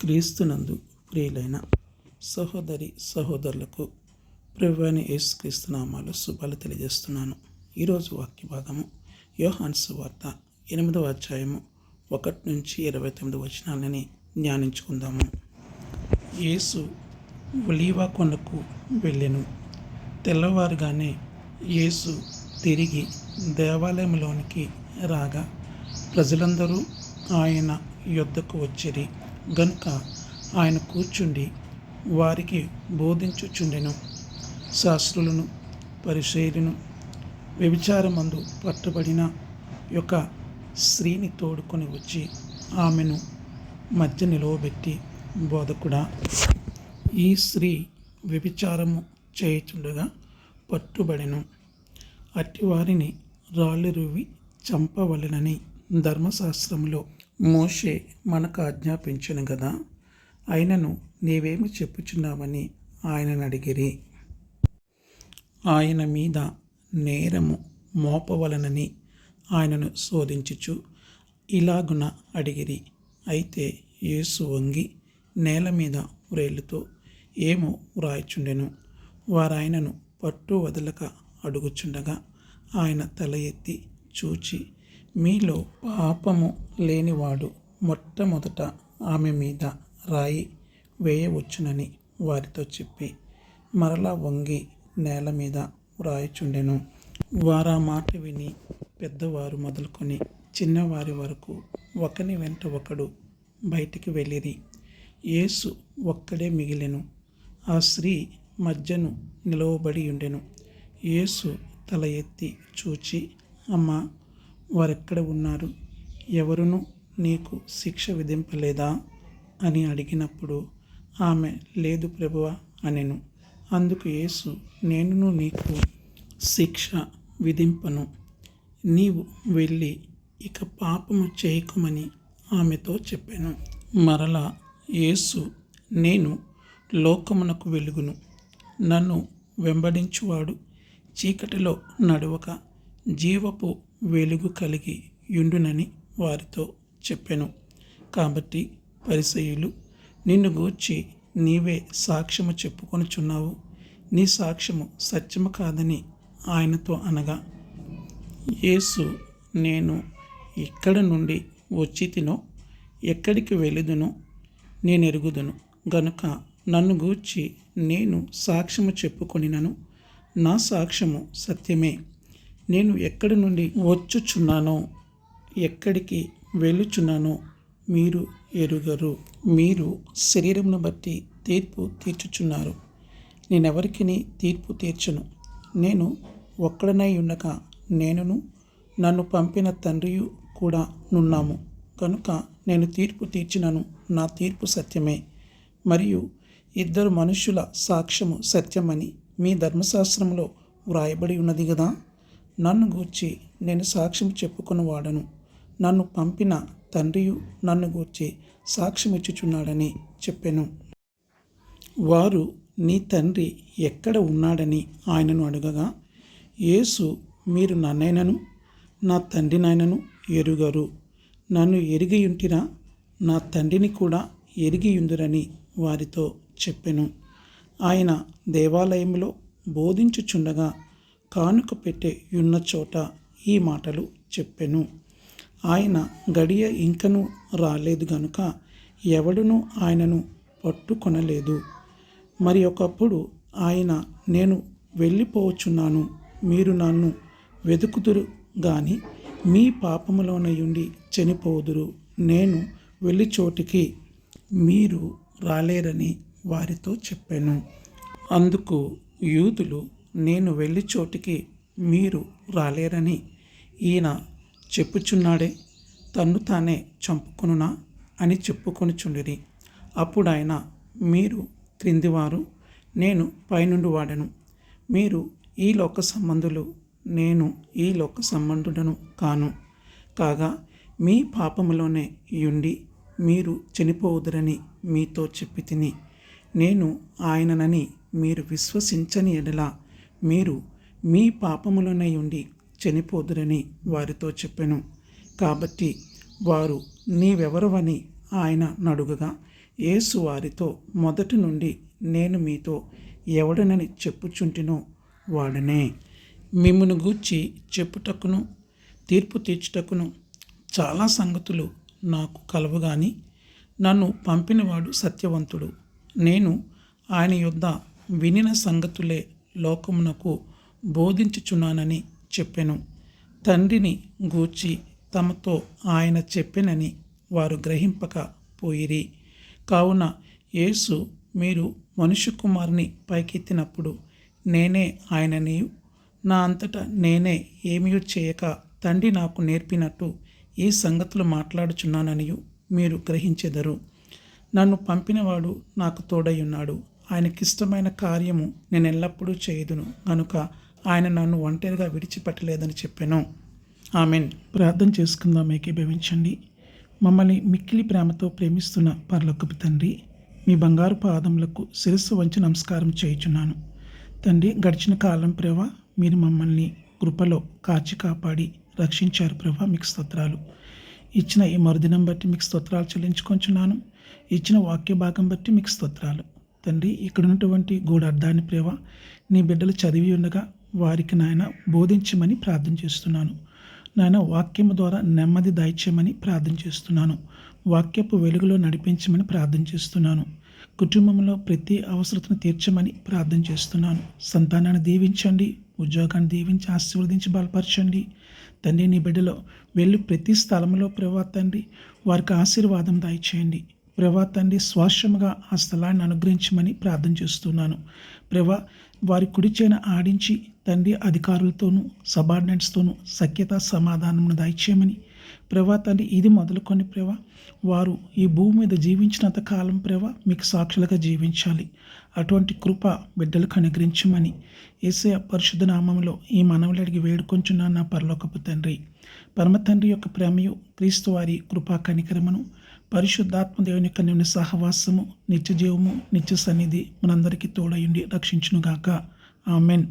క్రీస్తునందు ప్రియులైన సహోదరి సహోదరులకు ప్రభువైన యేసుక్రీస్తు నామములో శుభాలు తెలియజేస్తున్నాను. ఈరోజు వాక్య భాగము యోహాను సువార్త 8వ అధ్యాయము 1 నుంచి 29 వచనాలని ధ్యానించుకుందాము. యేసు ఒలీవ కొండకు వెళ్ళెను. తెల్లవారుగానే యేసు తిరిగి దేవాలయంలోనికి రాగా ప్రజలందరూ ఆయన యొద్దకు వచ్చిరి గనుక ఆయన కూర్చుండి వారికి బోధించుచుండెను. శాస్త్రులను పరిసయ్యులను వ్యభిచారమందు పట్టబడిన ఒక స్త్రీని తోడుకొని వచ్చి ఆమెను మధ్య నిలవబెట్టి, బోధకుడా, ఈ స్త్రీ వ్యభిచారము చేయుచుండగా పట్టుబడెను. అట్టివారిని రాళ్ళు రువ్వి చంపవలెనని ధర్మశాస్త్రములో మోషే మనకు ఆజ్ఞాపించెను గదా, అయినను నీవేమి చెప్పుచున్నావని ఆయనను అడిగిరి. ఆయన మీద నేరము మోపవలనని ఆయనను శోధించుచు ఇలాగున అడిగిరి. అయితే యేసు వంగి నేల మీద వ్రేళ్ళుతో ఏమో వ్రాయుచుండెను. వారాయనను పట్టు వదలక అడుగుచుండగా ఆయన తల ఎత్తి చూచి, మీలో పాపము లేనివాడు మొట్టమొదట ఆమె మీద రాయి వేయవచ్చునని వారితో చెప్పి మరలా వంగి నేల మీద వ్రాయుచుండెను. వారా మాట విని పెద్దవారు మొదలుకొని చిన్నవారి వరకు ఒకని వెంట ఒకడు బయటికి వెళ్ళిరి. యేసు ఒక్కడే మిగిలెను. ఆ స్త్రీ మధ్యను నిలవబడి ఉండెను. యేసు తల ఎత్తి చూచి, అమ్మా, వారెక్కడ ఉన్నారు? ఎవరునూ నీకు శిక్ష విధింపలేదా అని అడిగినప్పుడు ఆమె, లేదు ప్రభువా అనెను. అందుకు యేసు, నేనును నీకు శిక్ష విధింపను. నీవు వెళ్ళి ఇక పాపము చేయకుమని ఆమెతో చెప్పాను. మరలా యేసు, నేను లోకమునకు వెలుగును. నన్ను వెంబడించువాడు చీకటిలో నడవక జీవపు వెలుగు కలిగి యుండునని వారితో చెప్పెను. కాబట్టి పరిసయ్యులు, నిన్ను గూర్చి నీవే సాక్ష్యము చెప్పుకొనుచున్నావు, నీ సాక్ష్యము సత్యము కాదని ఆయనతో అనగా, యేసు, నేను ఎక్కడ నుండి వచ్చితినో ఎక్కడికి వెళ్ళుదునో నేను ఎరుగుదును గనుక నన్ను గూర్చి నేను సాక్ష్యము చెప్పుకొనినను. నా సాక్ష్యము సత్యమే. నేను ఎక్కడి నుండి వచ్చుచున్నానో ఎక్కడికి వెళ్ళుచున్నానో మీరు ఎరుగరు. మీరు శరీరమును బట్టి తీర్పు తీర్చుచున్నారు. నేనెవరికిని తీర్పు తీర్చను. నేను ఒక్కడనై ఉండగా నేనును నన్ను పంపిన తండ్రియు కూడా నున్నాము కనుక నేను తీర్పు తీర్చినను. నా తీర్పు సత్యమే. మరియు ఇద్దరు మనుష్యుల సాక్ష్యము సత్యమని మీ ధర్మశాస్త్రంలో వ్రాయబడి ఉన్నది కదా. నన్ను గూర్చి నేను సాక్ష్యం చెప్పుకొని వాడను. నన్ను పంపిన తండ్రియు నన్ను గూర్చి సాక్ష్యం ఇచ్చుచున్నాడని చెప్పెను. వారు, నీ తండ్రి ఎక్కడ ఉన్నాడని ఆయనను అడగగా, యేసు, మీరు నన్నైనను నా తండ్రినైనను ఎరుగరు. నన్ను ఎరిగియుంటిరా, నా తండ్రిని కూడా ఎరిగియుందురని వారితో చెప్పెను. ఆయన దేవాలయంలో బోధించుచుండగా కానుక పెట్టె యున్న చోట ఈ మాటలు చెప్పెను. ఆయన గడియ ఇంకను రాలేదు గనుక ఎవడునూ ఆయనను పట్టుకొనలేదు. మరి ఒకప్పుడు ఆయన, నేను వెళ్ళిపోవచ్చున్నాను, మీరు నన్ను వెదుకుదురు గాని మీ పాపములోనయుండి చనిపోదురు. నేను వెళ్ళి చోటికి మీరు రాలేరని వారితో చెప్పాను. అందుకు యూదులు, నేను వెళ్ళి చోటికి మీరు రాలేరని ఈయన చెప్పుచున్నాడే, తన్ను తానే చంపుకొనునా అని చెప్పుకొనుచుండిరి. అప్పుడు ఆయన, మీరు క్రిందివారు, నేను పైనుండి వాడను. మీరు ఈ లోక సంబంధులు, నేను ఈ లోక సంబంధుడను కాను. కాగా మీ పాపములోనే యుండి మీరు చనిపోవుదురని మీతో చెప్పి తిని, నేను ఆయననని మీరు విశ్వసించని ఎడల మీరు మీ పాపములోనే ఉండి చనిపోదురని వారితో చెప్పెను. కాబట్టి వారు, నీవెవరవని ఆయన నడుగగా యేసు వారితో, మొదటి నుండి నేను మీతో ఎవడనని చెప్పుచుంటినో వాడనే. మిమ్మును గూర్చి చెప్పుటకును తీర్పు తీర్చుటకును చాలా సంగతులు నాకు కలవు గాని నన్ను పంపినవాడు సత్యవంతుడు. నేను ఆయన యొద్ద వినిన సంగతులే లోకమునకు బోధించుచున్నానని చెప్పెను. తండ్రిని గూర్చి తమతో ఆయన చెప్పెనని వారు గ్రహింపక పోయిరి. కావున యేసు, మీరు మనుష్య కుమారుని పైకెత్తినప్పుడు నేనే ఆయననియు, నా అంతటా నేనే ఏమీ చేయక తండ్రి నాకు నేర్పినట్టు ఈ సంగతులు మాట్లాడుచున్నాననియు మీరు గ్రహించెదరు. నన్ను పంపినవాడు నాకు తోడై ఉన్నాడు. ఆయనకిష్టమైన కార్యము నేను ఎల్లప్పుడూ చేయుదును కనుక ఆయన నన్ను ఒంటరిగా విడిచిపెట్టలేదని చెప్పాను. ఆమెన్. ప్రార్థన చేసుకుందాం, ఏకీభవించండి. మమ్మల్ని మిక్కిలి ప్రేమతో ప్రేమిస్తున్న పరలోకపు తండ్రి, మీ బంగారు పాదములకు శిరస్సు వంచి నమస్కారం చేయుచున్నాను. తండ్రి, గడిచిన కాలం ప్రభా మీరు మమ్మల్ని కృపలో కాచి కాపాడి రక్షించారు ప్రభా, మీకు స్తోత్రాలు. ఇచ్చిన ఈ మరుదినం బట్టి మీకు స్తోత్రాలు చెల్లించుకొంచున్నాను. ఇచ్చిన వాక్య భాగం బట్టి మీకు స్తోత్రాలు. తండ్రి, ఇక్కడ ఉన్నటువంటి గూఢార్థాన్ని ప్రభా నీ బిడ్డలు చదివి ఉండగా వారికి నాయన బోధించమని ప్రార్థన చేస్తున్నాను. నాయన వాక్యము ద్వారా నెమ్మది దయచేయమని ప్రార్థన చేస్తున్నాను. వాక్యపు వెలుగులో నడిపించమని ప్రార్థన చేస్తున్నాను. కుటుంబంలో ప్రతి అవసరతను తీర్చమని ప్రార్థన చేస్తున్నాను. సంతానాన్ని దీవించండి, ఉద్యోగాన్ని దీవించి ఆశీర్వదించి బలపరచండి. తండ్రి, నీ బిడ్డలో వెళ్ళి ప్రతి స్థలంలో ప్రభా తండ్రి వారికి ఆశీర్వాదం దయచేయండి. ప్రభా తండ్రి, స్వాస్థ్యముగా ఆ స్థలాన్ని అనుగ్రహించమని ప్రార్థన చేస్తున్నాను. ప్రభా, వారి కుడి చేన ఆడించి తండ్రి అధికారులతోనూ సబార్డినేట్స్తోనూ సఖ్యత సమాధానమును దయచేయమని ప్రభా తండ్రి, ఇది మొదలుకొని ప్రభా వారు ఈ భూమి మీద జీవించినంత కాలం ప్రభా మీకు సాక్షులుగా జీవించాలి. అటువంటి కృప బిడ్డలకు అనుగ్రహించమని యేసయ్య పరిశుద్ధ నామములో ఈ మనవులు అడిగి వేడుకొంచున్నాను నా పరలోకపు తండ్రి. పరమ తండ్రి యొక్క ప్రేమయు, క్రీస్తు వారి కృపా కనికరమును, పరిశుద్ధాత్మ దేవుని యొక్క నిన్న సహవాసము, నిత్య జీవము, నిత్య సన్నిధి మనందరికీ తోడయుండి రక్షించునుగాక. ఆమెన్.